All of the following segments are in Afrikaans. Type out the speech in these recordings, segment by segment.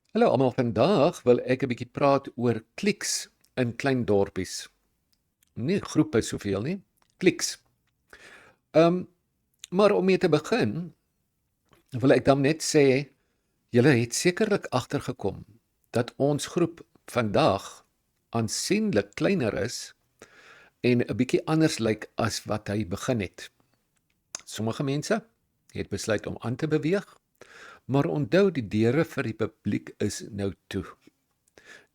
Hallo almal, vandag wil ek 'n bietjie praat oor kliks in klein dorpies. Nie groepe soveel nie, kliks. Ehm, maar om mee te begin, wil ek dan net sê, julle het sekerlik agtergekom dat ons groep vandag aansienlik kleiner is en 'n bietjie anders lyk as wat hy begin het. Sommige mense het besluit om aan te beweeg, maar onthou die deure vir die publiek is nou toe.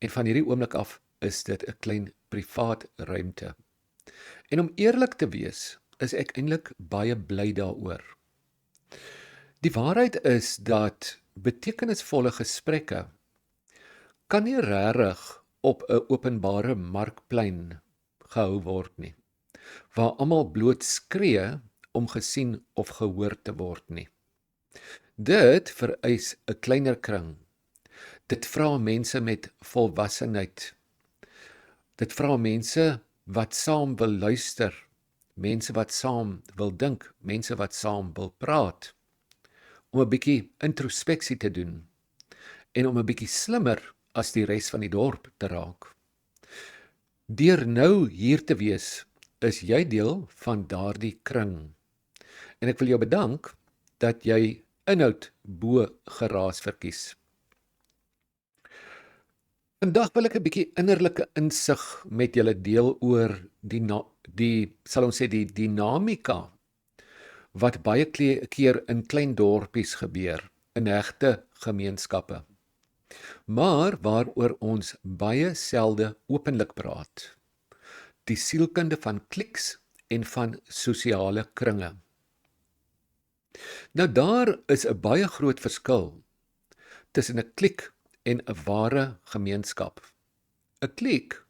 En van hierdie oomblik af is dit 'n klein privaat ruimte. En om eerlik te wees, is ek eintlik baie bly daaroor. Die waarheid is dat betekenisvolle gesprekke kan nie regtig op 'n openbare markplein gehou word nie, waar almal bloot skree om gesien of gehoor te word nie. Dit vereis 'n kleiner kring. Dit vra mense met volwassenheid. Dit vra mense wat saam wil luister, mense wat saam wil dink, mense wat saam wil praat, om 'n bietjie introspeksie te doen en om 'n bietjie slimmer as die res van die dorp te raak. Deur nou hier te wees, is jy deel van daardie kring. En ek wil jou bedank dat jy inhoud bo geraas verkies. Vandag wil ek 'n bietjie innerlike insig met julle deel oor sal ons sê die dinamika wat baie keer in klein dorpies gebeur, in hegte gemeenskappe, maar waaroor ons baie selde openlik praat. Die sielkunde van kliks en van sosiale kringe. Nou daar is 'n baie groot verskil tussen 'n klik en 'n ware gemeenskap. 'n Klik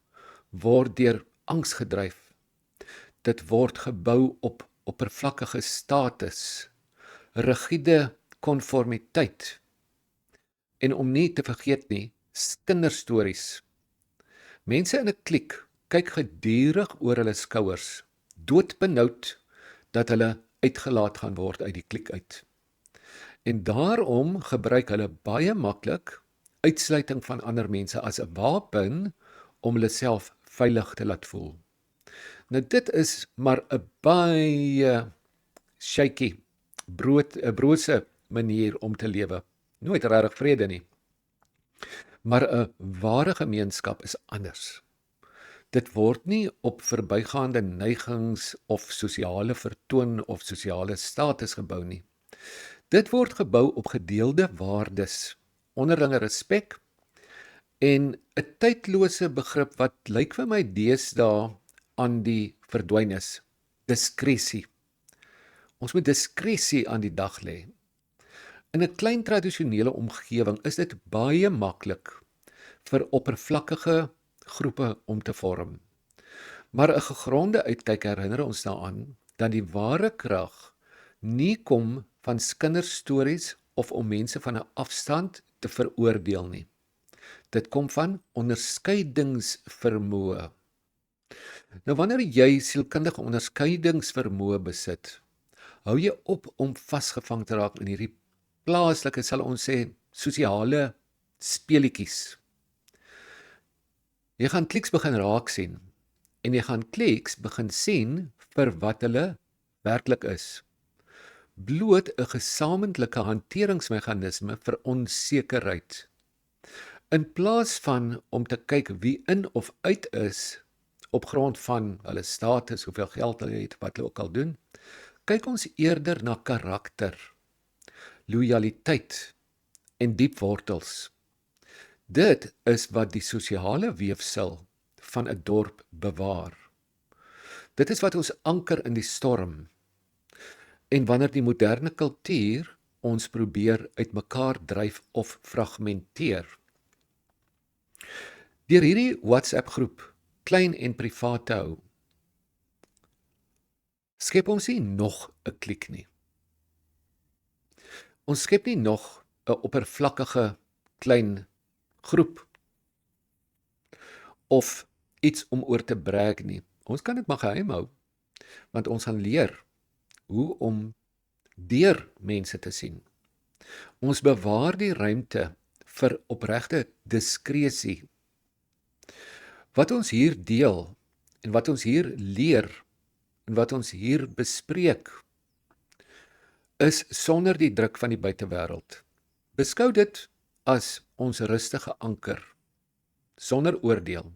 word deur angs gedryf. Dit word gebou op oppervlakkige status, rigiede konformiteit en om nie te vergeet nie, kinderstories. Mense in 'n klik kyk gedurig oor hulle skouers, doodbenoud dat hulle uitgelaat gaan word uit die klik uit. En daarom gebruik hulle baie maklik uitsluiting van ander mense as 'n wapen om hulle self veilig te laat voel. Nou dit is maar 'n baie shaky, 'n brose manier om te lewe. Nooit regtig vrede nie. Maar 'n ware gemeenskap is anders. Dit word nie op verbygaande neigings of sosiale vertoon of sosiale status gebou nie. Dit word gebou op gedeelde waardes, onderlinge respek en 'n tydlose begrip wat lyk vir my deesdae aan die verdwyn is, diskresie. Ons moet diskresie aan die dag lê. In 'n klein tradisionele omgewing is dit baie maklik vir oppervlakkige groepe om te vorm. Maar 'n gegronde uitkyk herinner ons daaraan dat die ware krag nie kom van kinderstories of om mense van 'n afstand te veroordeel nie. Dit kom van onderskeidingsvermoë. Nou wanneer jy sielkundige onderskeidingsvermoë besit, hou jy op om vasgevang te raak in hierdie plaaslike, sal ons sê, sosiale speletjies. Jy gaan kliks begin raak sien en jy gaan kliks begin sien vir wat hulle werklik is. Bloot 'n gesamentlike hanteringsmeganisme vir onsekerheid. In plaas van om te kyk wie in of uit is op grond van hulle status, hoeveel geld hulle het, wat hulle ook al doen, kyk ons eerder na karakter, lojaliteit en diep wortels. Dit is wat die sosiale weefsel van 'n dorp bewaar. Dit is wat ons anker in die storm. En wanneer die moderne kultuur ons probeer uitmekaar dryf of fragmenteer. Deur hierdie WhatsApp groep klein en privaat te hou, skep ons nie nog 'n klik nie. Ons skep nie nog 'n oppervlakkige klein groep of iets om oor te brag nie. Ons kan dit maar geheim hou, want ons gaan leer hoe om deur mense te sien. Ons bewaar die ruimte vir opregte diskresie. Wat ons hier deel en wat ons hier leer en wat ons hier bespreek is sonder die druk van die buitewêreld. Beskou dit as ons rustige anker, sonder oordeel.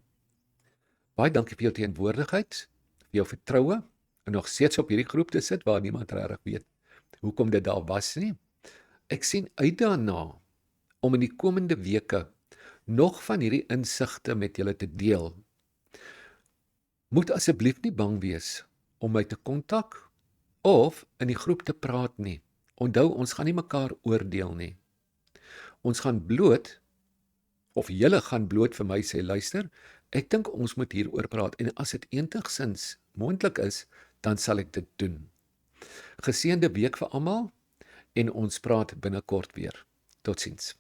Baie dankie vir jou teenwoordigheid, vir jou vertroue en nog steeds op hierdie groep te sit waar niemand regtig weet hoekom dit daar was nie. Ek sien uit daarna om in die komende weke nog van hierdie insigte met julle te deel. Moet asseblief nie bang wees om my te kontak of in die groep te praat nie. Onthou, ons gaan nie mekaar oordeel nie. Ons gaan bloot, of julle gaan bloot vir my sê, luister, ek dink ons moet hieroor praat en as dit enigsins moontlik is, dan sal ek dit doen. Geseënde week vir almal en ons praat binnekort weer. Totsiens.